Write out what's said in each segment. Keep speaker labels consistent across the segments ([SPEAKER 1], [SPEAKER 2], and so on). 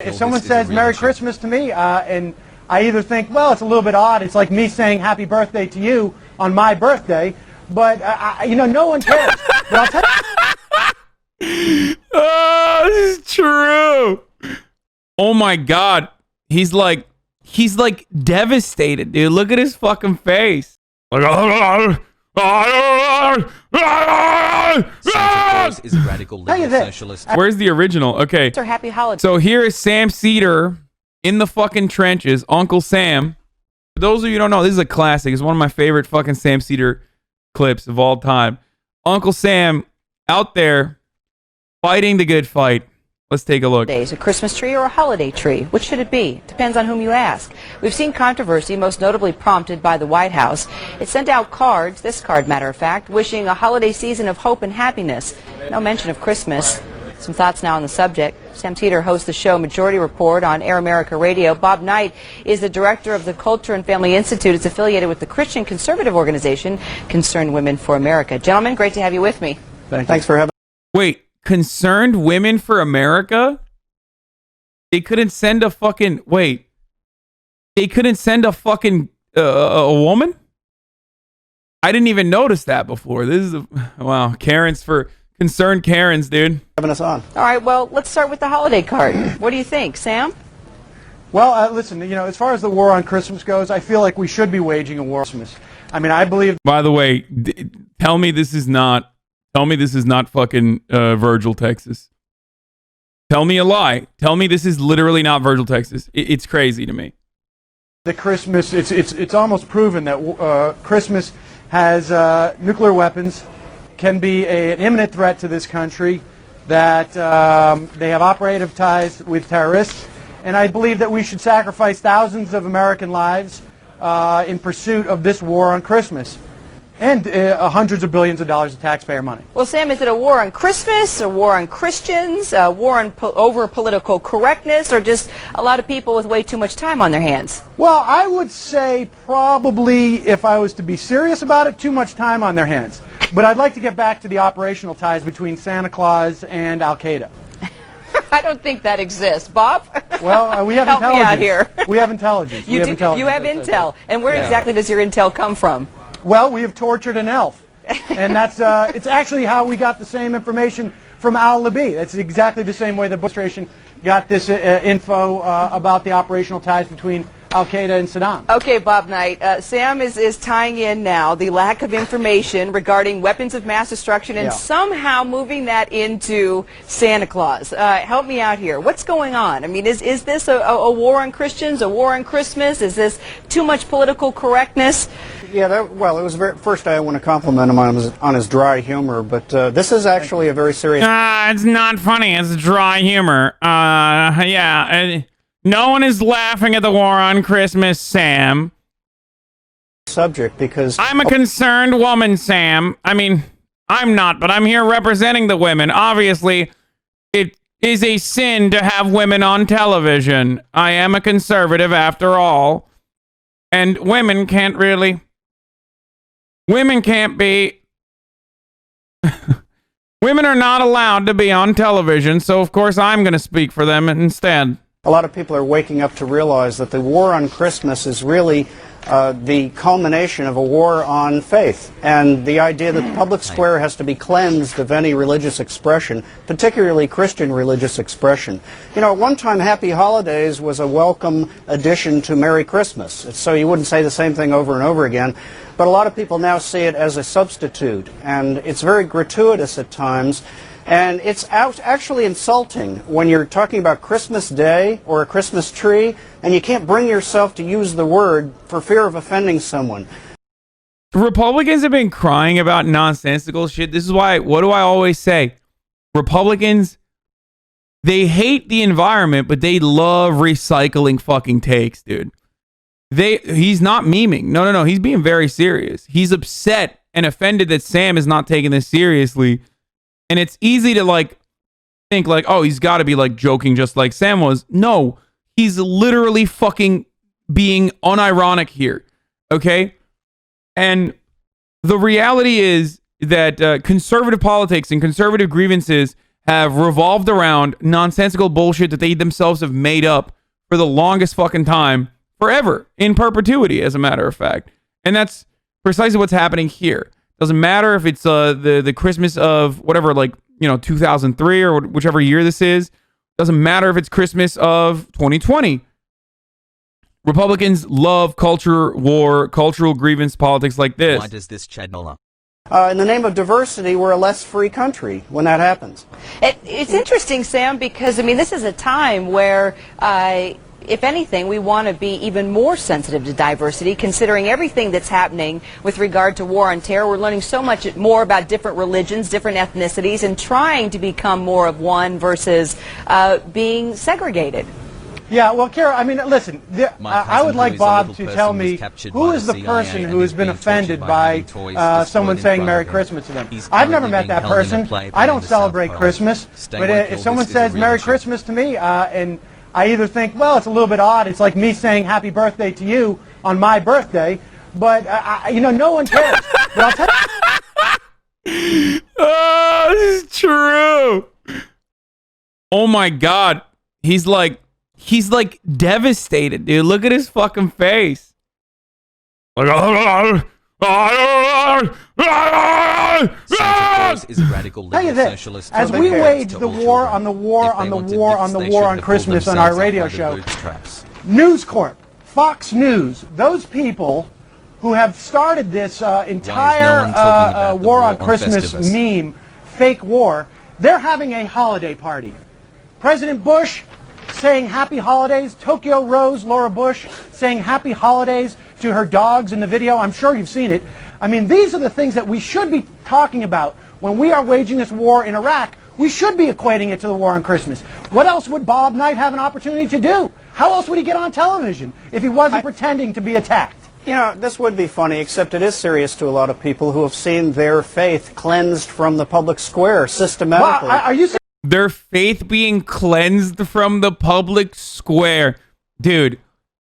[SPEAKER 1] If someone says Merry Christmas to me, and I either think, well, it's a little bit odd. It's like me saying Happy Birthday to you on my birthday, but no one cares. But I'll tell you.
[SPEAKER 2] Oh, this is true. Oh my God, he's like devastated, dude. Look at his fucking face. Like,
[SPEAKER 3] Santa Claus is a radical liberal socialist.
[SPEAKER 2] Where's the original? Okay.
[SPEAKER 4] Happy holidays.
[SPEAKER 2] So here is Sam Seder in the fucking trenches. Uncle Sam. For those of you who don't know, this is a classic. It's one of my favorite fucking Sam Seder clips of all time. Uncle Sam out there fighting the good fight. Let's take a look.
[SPEAKER 4] A Christmas tree or a holiday tree? Which should it be? Depends on whom you ask. We've seen controversy, most notably prompted by the White House. It sent out cards, this card matter of fact, wishing a holiday season of hope and happiness. No mention of Christmas. Some thoughts now on the subject. Sam Seder hosts the show Majority Report on Air America Radio. Bob Knight is the director of the Culture and Family Institute. It's affiliated with the Christian conservative organization Concerned Women for America. Gentlemen, great to have you with me.
[SPEAKER 1] Thanks for having me.
[SPEAKER 2] Wait. Concerned Women for America? They couldn't send a fucking... Wait. They couldn't send a fucking... a woman? I didn't even notice that before. This is... wow. Karens for... Concerned Karens, dude.
[SPEAKER 1] Having us on.
[SPEAKER 4] All right, well, let's start with the holiday card. What do you think, Sam?
[SPEAKER 1] Well, listen, as far as the war on Christmas goes, I feel like we should be waging a war on Christmas. I mean, I believe...
[SPEAKER 2] By the way, tell me this is not fucking Virgil, Texas. Tell me a lie. Tell me this is literally not Virgil, Texas. It's crazy to me.
[SPEAKER 1] The Christmas, it's almost proven that Christmas has nuclear weapons, can be an imminent threat to this country, that they have operative ties with terrorists, and I believe that we should sacrifice thousands of American lives in pursuit of this war on Christmas. And hundreds of billions of dollars of taxpayer money.
[SPEAKER 4] Well, Sam, is it a war on Christmas, a war on Christians, a war on over political correctness, or just a lot of people with way too much time on their hands?
[SPEAKER 1] Well, I would say probably, if I was to be serious about it, too much time on their hands. But I'd like to get back to the operational ties between Santa Claus and Al-Qaeda.
[SPEAKER 4] I don't think that exists. Bob?
[SPEAKER 1] Well, we have
[SPEAKER 4] Help
[SPEAKER 1] intelligence.
[SPEAKER 4] Me out here.
[SPEAKER 1] We have intelligence.
[SPEAKER 4] You have intel. And where exactly does your intel come from?
[SPEAKER 1] Well, we have tortured an elf, and that's it's actually how we got the same information from al-Libi. That's exactly the same way the Bush administration got this info about the operational ties between Al-Qaeda and Saddam.
[SPEAKER 4] Okay, Bob Knight. Sam is tying in now the lack of information regarding weapons of mass destruction and somehow moving that into Santa Claus. Help me out here. What's going on? I mean, is this a war on Christians, a war on Christmas? Is this too much political correctness?
[SPEAKER 5] Yeah, well, it was first I want to compliment him on his dry humor, but this is actually a very serious...
[SPEAKER 2] It's not funny. It's dry humor. No one is laughing at the war on Christmas, Sam.
[SPEAKER 5] Subject, because...
[SPEAKER 2] I'm a concerned woman, Sam. I mean, I'm not, but I'm here representing the women. Obviously, it is a sin to have women on television. I am a conservative after all. And women can't really... Women can't be... Women are not allowed to be on television, so of course I'm going to speak for them instead.
[SPEAKER 5] A lot of people are waking up to realize that the war on Christmas is really the culmination of a war on faith, and the idea that the public square has to be cleansed of any religious expression, particularly Christian religious expression. You know, at one time Happy Holidays was a welcome addition to Merry Christmas, so you wouldn't say the same thing over and over again, but a lot of people now see it as a substitute, and it's very gratuitous at times. And it's actually insulting when you're talking about Christmas Day or a Christmas tree, and you can't bring yourself to use the word for fear of offending someone.
[SPEAKER 2] Republicans have been crying about nonsensical shit. This is why, what do I always say? Republicans, they hate the environment, but they love recycling fucking takes, dude. He's not memeing. No. He's being very serious. He's upset and offended that Sam is not taking this seriously. And it's easy to think oh, he's got to be joking just like Sam was. No, he's literally fucking being unironic here. Okay? And the reality is that conservative politics and conservative grievances have revolved around nonsensical bullshit that they themselves have made up for the longest fucking time, forever, in perpetuity, as a matter of fact. And that's precisely what's happening here. Doesn't matter if it's the Christmas of whatever, like, 2003 or whichever year this is. Doesn't matter if it's Christmas of 2020. Republicans love culture war, cultural grievance politics like this.
[SPEAKER 3] Why does this channel?
[SPEAKER 5] In the name of diversity, we're a less free country when that happens.
[SPEAKER 4] It's interesting, Sam, because, I mean, this is a time where, if anything, we want to be even more sensitive to diversity, considering everything that's happening with regard to war on terror. We're learning so much more about different religions, different ethnicities, and trying to become more of one versus being segregated.
[SPEAKER 1] Yeah, well, Kara, I mean, listen, I would like Bob to tell me who is the person who has been offended by someone saying Merry Christmas to them. I've never met that person. I don't celebrate Christmas. But if someone says Merry Christmas to me, and I either think, well, it's a little bit odd. It's like me saying Happy Birthday to you on my birthday. But, no one cares. But I'll tell you.
[SPEAKER 2] Oh, this is true. Oh, my God. He's like devastated, dude. Look at his fucking face. Like,
[SPEAKER 3] Santa Claus is a radical
[SPEAKER 1] Tell you
[SPEAKER 3] liberal
[SPEAKER 1] this,
[SPEAKER 3] socialist.
[SPEAKER 1] as we wage the war on the war on the war on the war on Christmas on our radio show, News Corp, Fox News, those people who have started this entire war on Christmas meme, fake war, they're having a holiday party. President Bush saying happy holidays. Tokyo Rose, Laura Bush, saying happy holidays to her dogs in the video. I'm sure you've seen it. I mean, these are the things that we should be talking about when we are waging this war in Iraq. We should be equating it to the war on Christmas. What else would Bob Knight have an opportunity to do? How else would he get on television if he wasn't pretending to be attacked?
[SPEAKER 5] This would be funny, except it is serious to a lot of people who have seen their faith cleansed from the public square systematically.
[SPEAKER 1] Wow, are you serious?
[SPEAKER 2] Their faith being cleansed from the public square. Dude,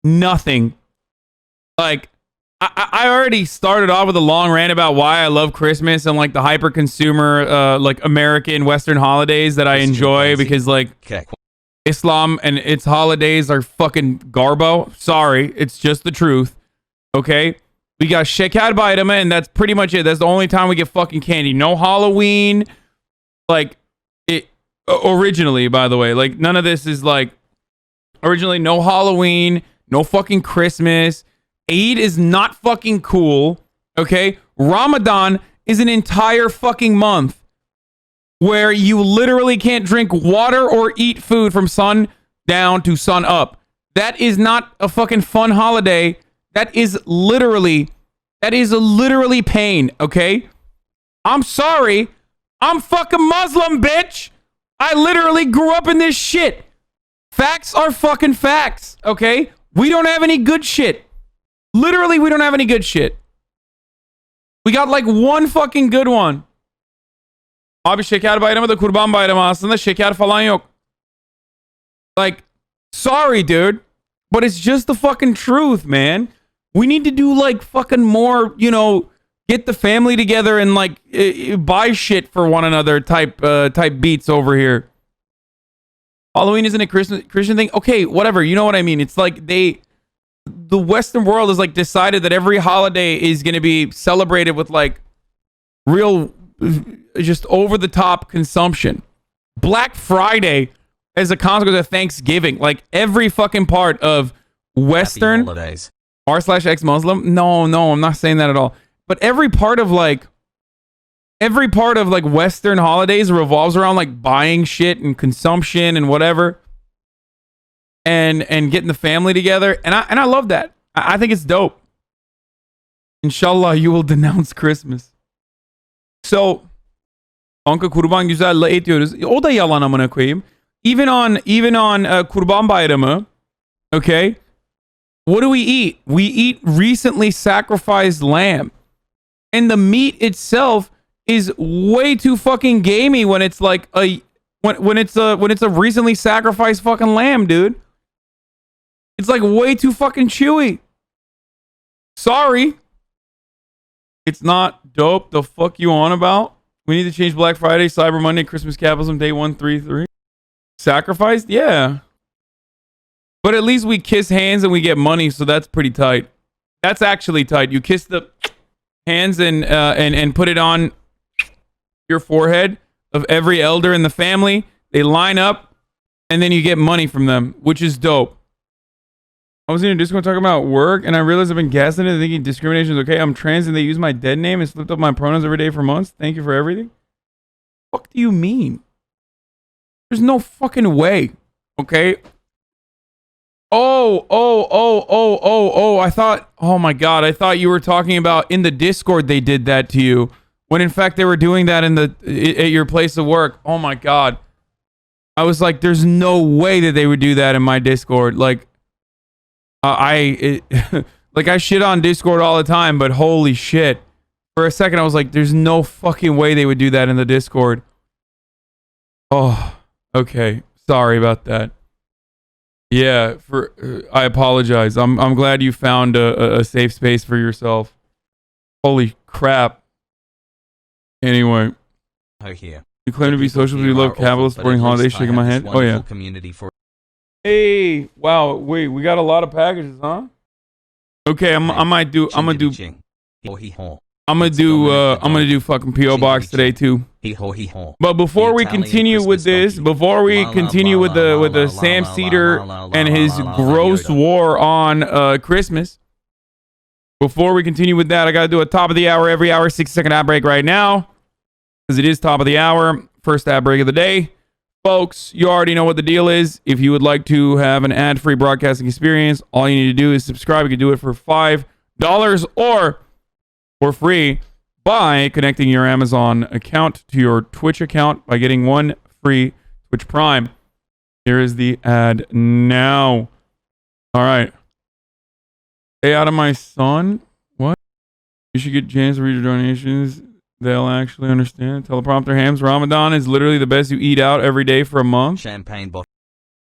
[SPEAKER 2] nothing. Like, I already started off with a long rant about why I love Christmas and, like, the hyper-consumer, like, American Western holidays that I enjoy because, like, Islam and its holidays are fucking garbo. Sorry, it's just the truth. Okay? We got Shekat Baidama, and that's pretty much it. That's the only time we get fucking candy. No Halloween. Like, originally, by the way, like, none of this is like originally. No Halloween, no fucking Christmas. Eid is not fucking cool. Okay, Ramadan is an entire fucking month where you literally can't drink water or eat food from sun down to sun up. That is not a fucking fun holiday. That is literally pain. Okay, I'm sorry, I'm fucking Muslim, bitch. I literally grew up in this shit. Facts are fucking facts, okay? We don't have any good shit. Literally, we don't have any good shit. We got like one fucking good one. Abi şeker bayramı da kurban bayramı aslında şeker falan yok. Like, sorry, dude. But it's just the fucking truth, man. We need to do like fucking more, get the family together and like buy shit for one another type beats over here. Halloween isn't a Christian thing. Okay, whatever. You know what I mean? It's like the Western world has like decided that every holiday is going to be celebrated with like real, just over the top consumption. Black Friday as a consequence of Thanksgiving. Like every fucking part of Western r/ex-Muslim. No, I'm not saying that at all. But every part of Western holidays revolves around like buying shit and consumption and whatever, and getting the family together. And I love that. I think it's dope. Inshallah, you will denounce Christmas. So, Anka Kurban güzel et diyoruz. O da yalan amına koyayım. Even on Kurban Bayramı, okay? What do we eat? We eat recently sacrificed lamb. And the meat itself is way too fucking gamey when it's like when it's a recently sacrificed fucking lamb, dude. It's like way too fucking chewy. Sorry. It's not dope. The fuck you on about? We need to change Black Friday, Cyber Monday, Christmas capitalism, day 133. Sacrificed? Yeah. But at least we kiss hands and we get money, so that's pretty tight. That's actually tight. You kiss the hands and put it on your forehead of every elder in the family. They line up, and then you get money from them, which is dope. I was in a Discord talking about work, and I realized I've been gaslighted thinking discrimination is okay. I'm trans, and they use my dead name and slipped up my pronouns every day for months. Thank you for everything. What do you mean? There's no fucking way. Okay. Oh, I thought, oh my God, I thought you were talking about in the Discord they did that to you, when in fact they were doing that at your place of work. Oh my God. I was like, there's no way that they would do that in my Discord. Like, I shit on Discord all the time, but holy shit. For a second, I was like, there's no fucking way they would do that in the Discord. Oh, okay. Sorry about that. Yeah, I apologize. I'm glad you found a safe space for yourself. Holy crap. Anyway.
[SPEAKER 3] Here.
[SPEAKER 2] You claim to be social, but you love capitalists, supporting holidays, shaking my head. Oh yeah. Hey, wow, wait, we got a lot of packages, huh? Okay, I'm gonna do fucking PO Box today too. But before we continue with this, before we continue with the Sam Seder and his gross war on Christmas, before we continue with that, I gotta do a top of the hour every hour 6-second ad break right now, because it is top of the hour, first ad break of the day. Folks, you already know what the deal is. If you would like to have an ad-free broadcasting experience, all you need to do is subscribe. You can do it for $5 or for free by connecting your Amazon account to your Twitch account by getting one free Twitch Prime. Here is the ad now. All right. Stay out of my son. What? You should get James to read your donations. They'll actually understand. Teleprompter hams. Ramadan is literally the best. You eat out every day for a month.
[SPEAKER 3] Champagne bottle.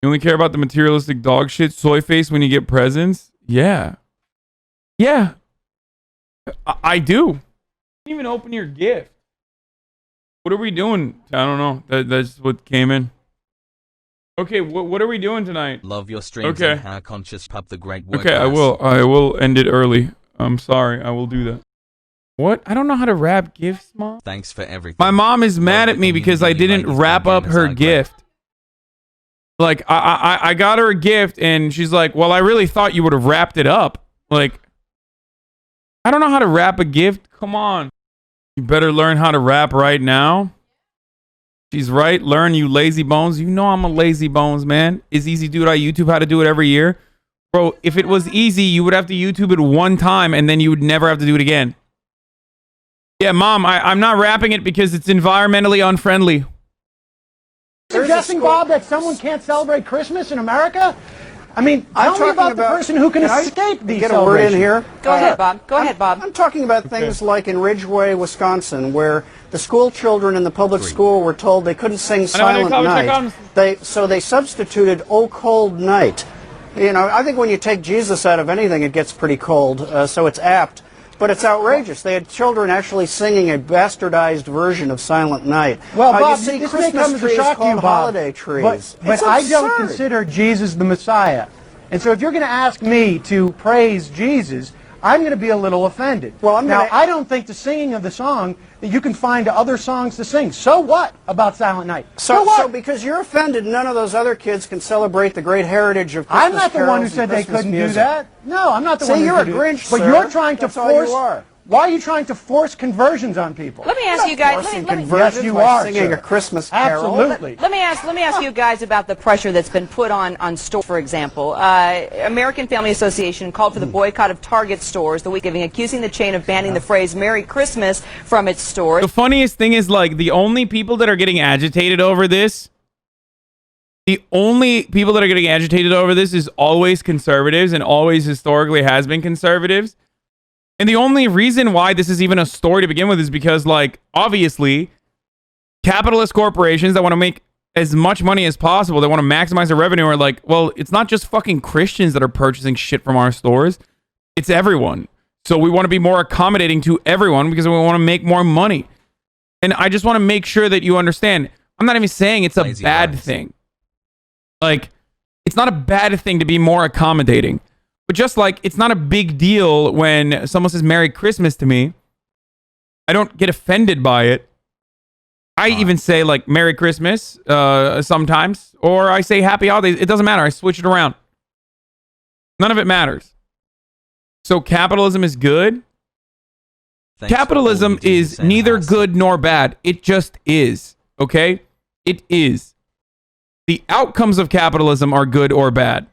[SPEAKER 2] You only care about the materialistic dog shit. Soy face when you get presents. Yeah. Yeah. I do. You didn't even open your gift. What are we doing? I don't know. That's what came in. Okay, what are we doing tonight?
[SPEAKER 3] Love your streams. Okay. And how conscious pub the great work.
[SPEAKER 2] Okay, I will end it early. I'm sorry. I will do that. What? I don't know how to wrap gifts, Mom.
[SPEAKER 3] Thanks for everything.
[SPEAKER 2] My mom is mad at me because I didn't wrap up her gift. Like, I got her a gift, and she's like, well, I really thought you would have wrapped it up. Like, I don't know how to wrap a gift. Come on. You better learn how to wrap right now. She's right. Learn, you lazy bones. You know I'm a lazy bones, man. It's easy, dude. I YouTube how to do it every year. Bro, if it was easy, you would have to YouTube it one time, and then you would never have to do it again. Yeah, Mom, I'm not wrapping it because it's environmentally unfriendly.
[SPEAKER 1] Suggesting, Bob, that someone can't celebrate Christmas in America? I mean, tell me about the person who can escape these
[SPEAKER 5] get a word in here?
[SPEAKER 4] Go ahead, Bob. Go ahead, Bob.
[SPEAKER 5] I'm talking about things like in Ridgeway, Wisconsin, where the school children in the public school were told they couldn't sing Silent Night. So they substituted "Oh Cold Night." You know, I think when you take Jesus out of anything, it gets pretty cold, so it's apt. But it's outrageous. They had children actually singing a bastardized version of Silent Night.
[SPEAKER 1] Well, Bob,
[SPEAKER 5] you see,
[SPEAKER 1] this may come
[SPEAKER 5] Christmas
[SPEAKER 1] as a
[SPEAKER 5] trees
[SPEAKER 1] shock to you,
[SPEAKER 5] called
[SPEAKER 1] Bob,
[SPEAKER 5] holiday trees.
[SPEAKER 1] But I don't consider Jesus the Messiah. And so if you're going to ask me to praise Jesus, I'm going to be a little offended. Well, I don't think the singing of the song that you can find other songs to sing. So what about Silent Night? So what?
[SPEAKER 5] So because you're offended, none of those other kids can celebrate the great heritage of Christmas
[SPEAKER 1] I'm not the one who said they couldn't do that. No, I'm not the one who
[SPEAKER 5] you're a Grinch,
[SPEAKER 1] But
[SPEAKER 5] sir.
[SPEAKER 1] you're trying to
[SPEAKER 5] That's all you
[SPEAKER 1] force.
[SPEAKER 5] are.
[SPEAKER 1] Why are you trying to force conversions on people?
[SPEAKER 4] Let me ask you guys.
[SPEAKER 5] Yes, you are singing a Christmas carol.
[SPEAKER 1] Absolutely.
[SPEAKER 4] Let me ask you guys about the pressure that's been put on stores. For example, American Family Association called for the boycott of Target stores the week of, accusing the chain of banning the phrase "Merry Christmas" from its stores.
[SPEAKER 2] The funniest thing is, like, the only people that are getting agitated over this. The only people that are getting agitated over this is always conservatives, and always historically has been conservatives. And the only reason why this is even a story to begin with is because, like, obviously, capitalist corporations that want to make as much money as possible, they want to maximize their revenue, are like, well, it's not just fucking Christians that are purchasing shit from our stores. It's everyone. So we want to be more accommodating to everyone because we want to make more money. And I just want to make sure that you understand. I'm not even saying it's a
[SPEAKER 3] Lazy
[SPEAKER 2] bad
[SPEAKER 3] eyes.
[SPEAKER 2] thing. Like, it's not a bad thing to be more accommodating. But just like, it's not a big deal when someone says Merry Christmas to me. I don't get offended by it. I even say, like, Merry Christmas sometimes. Or I say Happy Holidays. It doesn't matter. I switch it around. None of it matters. So capitalism is good.
[SPEAKER 3] Thanks
[SPEAKER 2] Capitalism
[SPEAKER 3] for all you do,
[SPEAKER 2] is
[SPEAKER 3] Sam
[SPEAKER 2] neither
[SPEAKER 3] Hassan.
[SPEAKER 2] good nor bad. It just is. Okay? It is. The outcomes of capitalism are good or bad.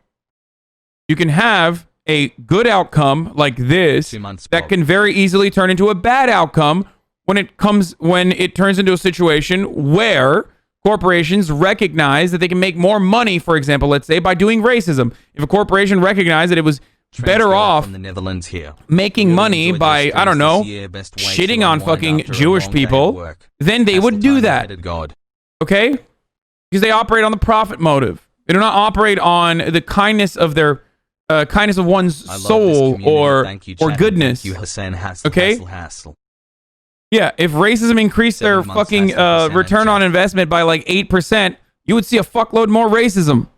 [SPEAKER 2] You can have a good outcome like this
[SPEAKER 3] 2 months,
[SPEAKER 2] that
[SPEAKER 3] Bob.
[SPEAKER 2] can very easily turn into a bad outcome when it turns into a situation where corporations recognize that they can make more money, for example, let's say, by doing racism. If a corporation recognized that it was better
[SPEAKER 3] Transfer
[SPEAKER 2] off
[SPEAKER 3] from the Netherlands here.
[SPEAKER 2] making
[SPEAKER 3] Really
[SPEAKER 2] money
[SPEAKER 3] enjoyed
[SPEAKER 2] by,
[SPEAKER 3] those
[SPEAKER 2] I don't
[SPEAKER 3] streams
[SPEAKER 2] know,
[SPEAKER 3] this year. Best way to
[SPEAKER 2] shitting on
[SPEAKER 3] unwind
[SPEAKER 2] fucking
[SPEAKER 3] after a
[SPEAKER 2] Jewish
[SPEAKER 3] long day at
[SPEAKER 2] people,
[SPEAKER 3] work.
[SPEAKER 2] then they
[SPEAKER 3] That's
[SPEAKER 2] would
[SPEAKER 3] the
[SPEAKER 2] do
[SPEAKER 3] time
[SPEAKER 2] that.
[SPEAKER 3] ahead of God.
[SPEAKER 2] Okay? Because they operate on the profit motive. They do not operate on the kindness of their kindness of one's
[SPEAKER 3] I love this
[SPEAKER 2] soul
[SPEAKER 3] community.
[SPEAKER 2] or
[SPEAKER 3] Thank you, chat, and
[SPEAKER 2] goodness.
[SPEAKER 3] Thank you, Hassan Hassel.
[SPEAKER 2] Okay?
[SPEAKER 3] Hassel.
[SPEAKER 2] Yeah, if racism increased their
[SPEAKER 3] 7 months,
[SPEAKER 2] fucking
[SPEAKER 3] Hassel,
[SPEAKER 2] return on
[SPEAKER 3] chat.
[SPEAKER 2] investment by like 8%, you would see a fuckload more racism.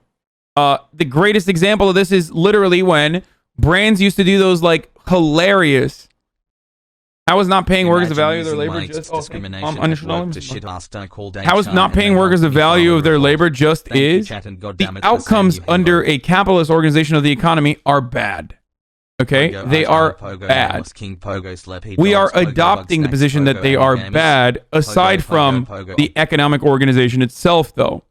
[SPEAKER 2] The greatest example of this is literally when brands used to do those like hilarious. How is not paying workers the value of their labor just How is not paying workers the value of their labor just is the outcomes under a capitalist organization of the economy are bad. Okay? They are bad. We are adopting the position that they are bad aside from the economic organization itself though.